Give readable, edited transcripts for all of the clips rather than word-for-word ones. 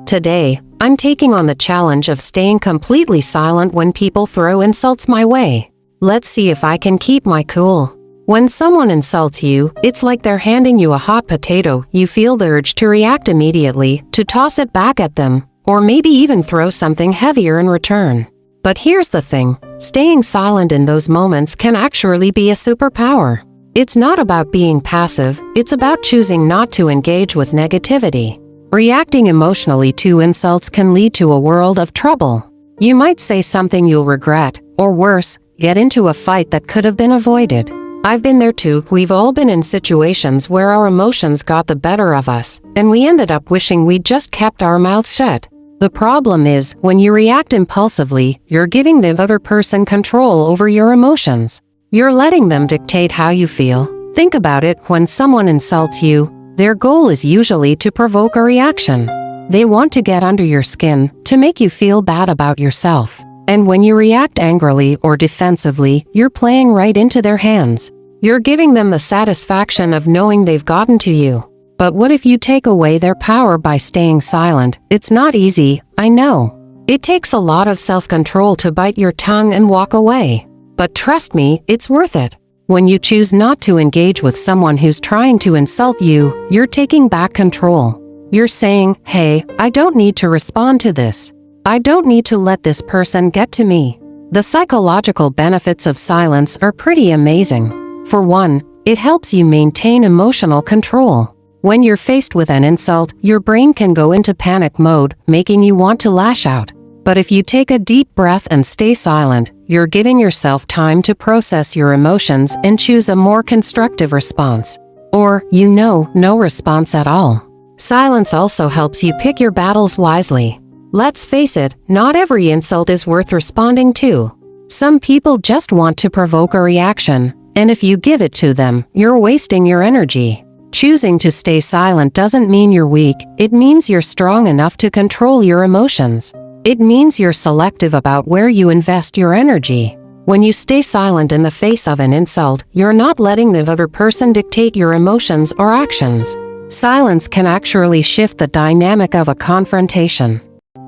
Today, I'm taking on the challenge of staying completely silent when people throw insults my way. Let's see if I can keep my cool. When someone insults you, it's like they're handing you a hot potato. You feel the urge to react immediately, to toss it back at them, or maybe even throw something heavier in return. But here's the thing, staying silent in those moments can actually be a superpower. It's not about being passive, it's about choosing not to engage with negativity. Reacting emotionally to insults can lead to a world of trouble. You might say something you'll regret, or worse, get into a fight that could have been avoided. I've been there too. We've all been in situations where our emotions got the better of us, and we ended up wishing we'd just kept our mouths shut. The problem is, when you react impulsively, you're giving the other person control over your emotions. You're letting them dictate how you feel. Think about it, when someone insults you, their goal is usually to provoke a reaction. They want to get under your skin, to make you feel bad about yourself. And when you react angrily or defensively, you're playing right into their hands. You're giving them the satisfaction of knowing they've gotten to you. But what if you take away their power by staying silent? It's not easy, I know. It takes a lot of self-control to bite your tongue and walk away. But trust me, it's worth it. When you choose not to engage with someone who's trying to insult you, you're taking back control. You're saying, hey, I don't need to respond to this. I don't need to let this person get to me. The psychological benefits of silence are pretty amazing. For one, it helps you maintain emotional control. When you're faced with an insult, your brain can go into panic mode, making you want to lash out. But if you take a deep breath and stay silent, you're giving yourself time to process your emotions and choose a more constructive response. Or, no response at all. Silence also helps you pick your battles wisely. Let's face it, not every insult is worth responding to. Some people just want to provoke a reaction, and if you give it to them, you're wasting your energy. Choosing to stay silent doesn't mean you're weak, it means you're strong enough to control your emotions. It means you're selective about where you invest your energy. When you stay silent in the face of an insult, you're not letting the other person dictate your emotions or actions. Silence can actually shift the dynamic of a confrontation.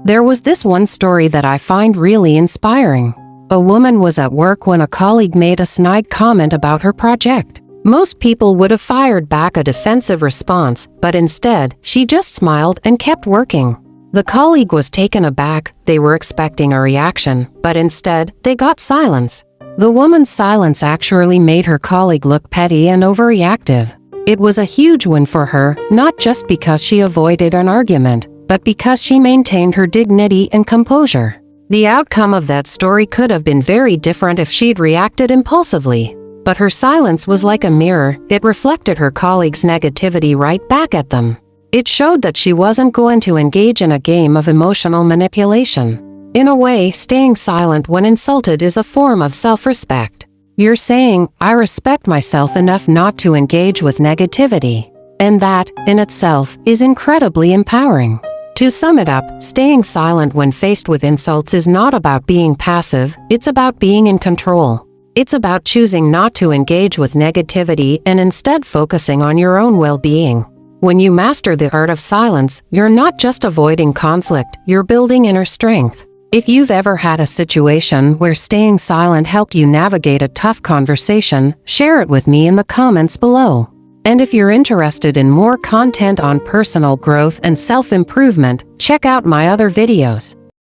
There was this one story that I find really inspiring. A woman was at work when a colleague made a snide comment about her project. Most people would have fired back a defensive response, but instead, she just smiled and kept working. The colleague was taken aback. They were expecting a reaction, but instead, they got silence. The woman's silence actually made her colleague look petty and overreactive. It was a huge win for her, not just because she avoided an argument, but because she maintained her dignity and composure. The outcome of that story could have been very different if she'd reacted impulsively. But her silence was like a mirror, it reflected her colleagues' negativity right back at them. It showed that she wasn't going to engage in a game of emotional manipulation. In a way, staying silent when insulted is a form of self-respect. You're saying, I respect myself enough not to engage with negativity. And that, in itself, is incredibly empowering. To sum it up, staying silent when faced with insults is not about being passive, it's about being in control. It's about choosing not to engage with negativity and instead focusing on your own well-being. When you master the art of silence, you're not just avoiding conflict, you're building inner strength. If you've ever had a situation where staying silent helped you navigate a tough conversation, share it with me in the comments below. And if you're interested in more content on personal growth and self-improvement, check out my other videos.